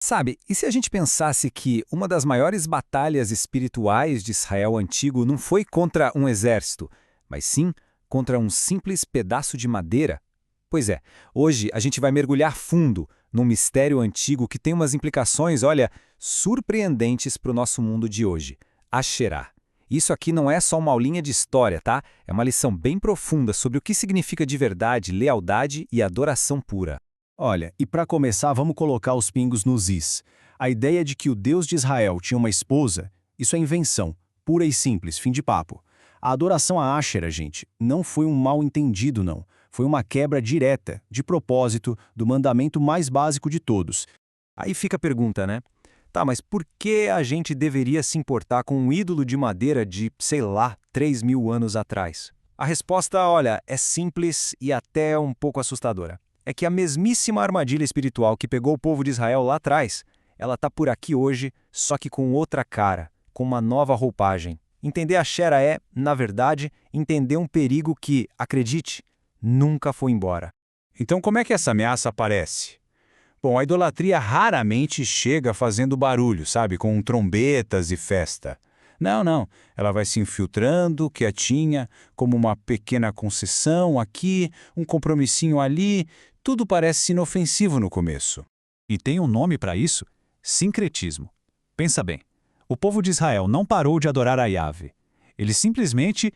Sabe, e se a gente pensasse que uma das maiores batalhas espirituais de Israel antigo não foi contra um exército, mas sim contra um simples pedaço de madeira? Pois é, hoje a gente vai mergulhar fundo num mistério antigo que tem umas implicações, olha, surpreendentes para o nosso mundo de hoje. Asherá. Isso aqui não é só uma aulinha de história, tá? É uma lição bem profunda sobre o que significa de verdade, lealdade e adoração pura. Olha, e para começar, vamos colocar os pingos nos is. A ideia de que o Deus de Israel tinha uma esposa, isso é invenção, pura e simples, fim de papo. A adoração a Ásherá, gente, não foi um mal-entendido, não. Foi uma quebra direta, de propósito, do mandamento mais básico de todos. Aí fica a pergunta, né? Tá, mas por que a gente deveria se importar com um ídolo de madeira de, sei lá, 3.000 anos atrás? A resposta, olha, é simples e até um pouco assustadora. É que a mesmíssima armadilha espiritual que pegou o povo de Israel lá atrás, ela tá por aqui hoje, só que com outra cara, com uma nova roupagem. Entender a Xera é, na verdade, entender um perigo que, acredite, nunca foi embora. Então, como é que essa ameaça aparece? Bom, a idolatria raramente chega fazendo barulho, sabe, com trombetas e festa. Não, não. Ela vai se infiltrando, quietinha, como uma pequena concessão aqui, um compromissinho ali. Tudo parece inofensivo no começo. E tem um nome para isso? Sincretismo. Pensa bem, o povo de Israel não parou de adorar a Yahvé. Eles simplesmente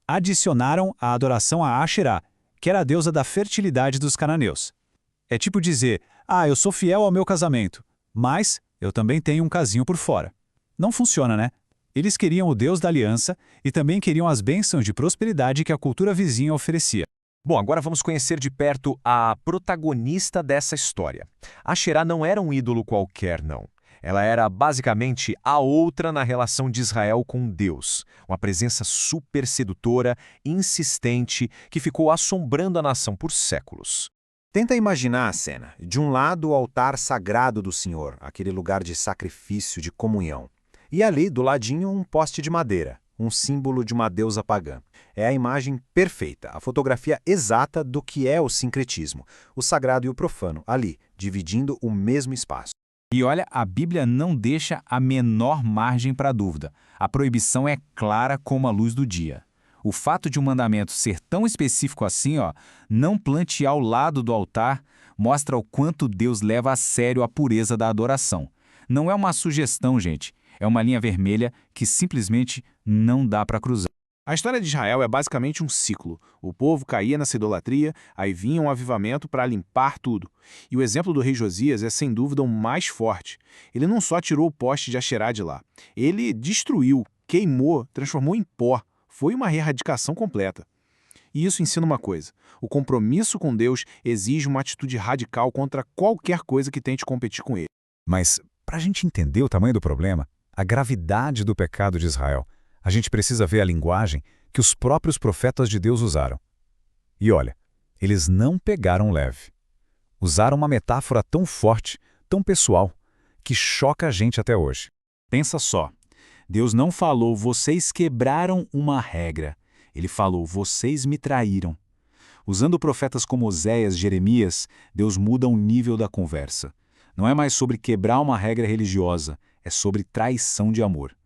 adicionaram a adoração a Asherá, que era a deusa da fertilidade dos cananeus. É tipo dizer, eu sou fiel ao meu casamento, mas eu também tenho um casinho por fora. Não funciona, né? Eles queriam o Deus da aliança e também queriam as bênçãos de prosperidade que a cultura vizinha oferecia. Bom, agora vamos conhecer de perto a protagonista dessa história. Asherá não era um ídolo qualquer, não. Ela era basicamente a outra na relação de Israel com Deus. Uma presença super sedutora, insistente, que ficou assombrando a nação por séculos. Tenta imaginar a cena. De um lado, o altar sagrado do Senhor, aquele lugar de sacrifício, de comunhão. E ali, do ladinho, um poste de madeira, um símbolo de uma deusa pagã. É a imagem perfeita, a fotografia exata do que é o sincretismo, o sagrado e o profano, ali, dividindo o mesmo espaço. E olha, a Bíblia não deixa a menor margem para dúvida. A proibição é clara como a luz do dia. O fato de um mandamento ser tão específico assim, não plante ao lado do altar, mostra o quanto Deus leva a sério a pureza da adoração. Não é uma sugestão, gente. É uma linha vermelha que simplesmente não dá para cruzar. A história de Israel é basicamente um ciclo. O povo caía nessa idolatria, aí vinha um avivamento para limpar tudo. E o exemplo do rei Josias é sem dúvida o mais forte. Ele não só tirou o poste de Asherá de lá, ele destruiu, queimou, transformou em pó. Foi uma erradicação completa. E isso ensina uma coisa: o compromisso com Deus exige uma atitude radical contra qualquer coisa que tente competir com ele. Mas, para a gente entender o tamanho do problema, a gravidade do pecado de Israel, a gente precisa ver a linguagem que os próprios profetas de Deus usaram. E olha, eles não pegaram leve. Usaram uma metáfora tão forte, tão pessoal, que choca a gente até hoje. Pensa só. Deus não falou, vocês quebraram uma regra. Ele falou, vocês me traíram. Usando profetas como Oséias, Jeremias, Deus muda o nível da conversa. Não é mais sobre quebrar uma regra religiosa, é sobre traição de amor.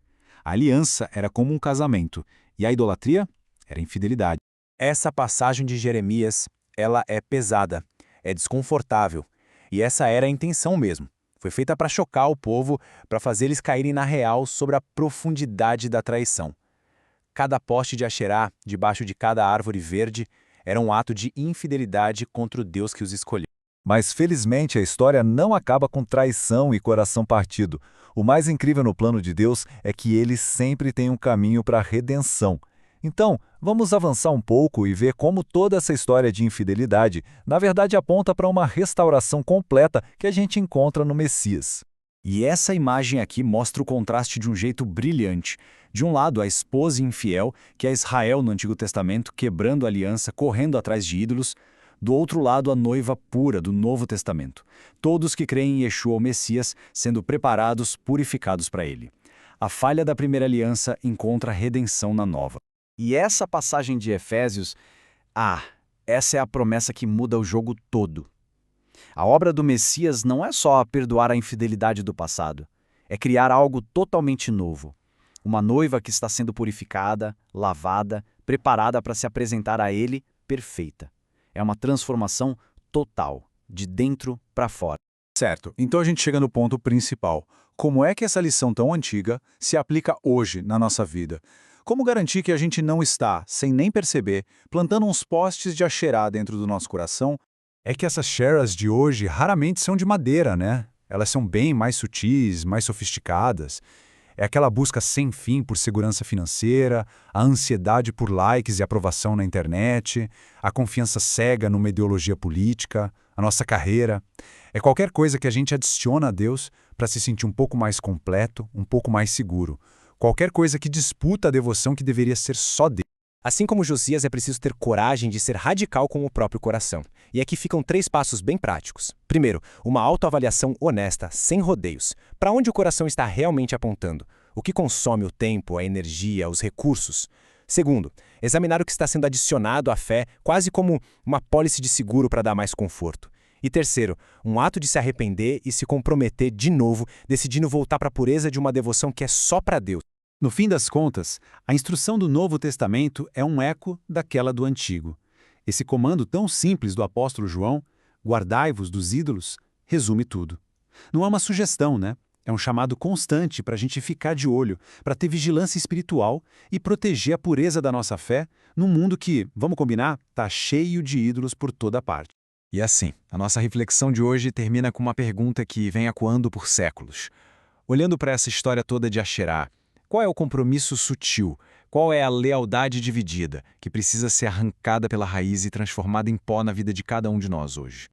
A aliança era como um casamento, e a idolatria era infidelidade. Essa passagem de Jeremias, ela é pesada, é desconfortável. E essa era a intenção mesmo. Foi feita para chocar o povo, para fazer eles caírem na real sobre a profundidade da traição. Cada poste de Asherá, debaixo de cada árvore verde, era um ato de infidelidade contra o Deus que os escolheu. Mas felizmente a história não acaba com traição e coração partido. O mais incrível no plano de Deus é que ele sempre tem um caminho para a redenção. Então, vamos avançar um pouco e ver como toda essa história de infidelidade, na verdade, aponta para uma restauração completa que a gente encontra no Messias. E essa imagem aqui mostra o contraste de um jeito brilhante. De um lado, a esposa infiel, que é Israel no Antigo Testamento, quebrando a aliança, correndo atrás de ídolos. Do outro lado, a noiva pura do Novo Testamento. Todos que creem em Yeshua, o Messias, sendo preparados, purificados para ele. A falha da primeira aliança encontra redenção na nova. E essa passagem de Efésios, essa é a promessa que muda o jogo todo. A obra do Messias não é só perdoar a infidelidade do passado, é criar algo totalmente novo. Uma noiva que está sendo purificada, lavada, preparada para se apresentar a Ele perfeita. É uma transformação total, de dentro para fora. Certo, então a gente chega no ponto principal. Como é que essa lição tão antiga se aplica hoje na nossa vida? Como garantir que a gente não está, sem nem perceber, plantando uns postes de Asherá dentro do nosso coração? É que essas sharas de hoje raramente são de madeira, né? Elas são bem mais sutis, mais sofisticadas. É aquela busca sem fim por segurança financeira, a ansiedade por likes e aprovação na internet, a confiança cega numa ideologia política, a nossa carreira. É qualquer coisa que a gente adiciona a Deus para se sentir um pouco mais completo, um pouco mais seguro. Qualquer coisa que disputa a devoção que deveria ser só dele. Assim como Josias, é preciso ter coragem de ser radical com o próprio coração. E aqui ficam 3 passos bem práticos. Primeiro, uma autoavaliação honesta, sem rodeios. Para onde o coração está realmente apontando? O que consome o tempo, a energia, os recursos? Segundo, examinar o que está sendo adicionado à fé, quase como uma apólice de seguro para dar mais conforto. E terceiro, um ato de se arrepender e se comprometer de novo, decidindo voltar para a pureza de uma devoção que é só para Deus. No fim das contas, a instrução do Novo Testamento é um eco daquela do Antigo. Esse comando tão simples do apóstolo João, guardai-vos dos ídolos, resume tudo. Não é uma sugestão, né? É um chamado constante para a gente ficar de olho, para ter vigilância espiritual e proteger a pureza da nossa fé num mundo que, vamos combinar, está cheio de ídolos por toda parte. E assim, a nossa reflexão de hoje termina com uma pergunta que vem ecoando por séculos. Olhando para essa história toda de Asherá, qual é o compromisso sutil? Qual é a lealdade dividida que precisa ser arrancada pela raiz e transformada em pó na vida de cada um de nós hoje?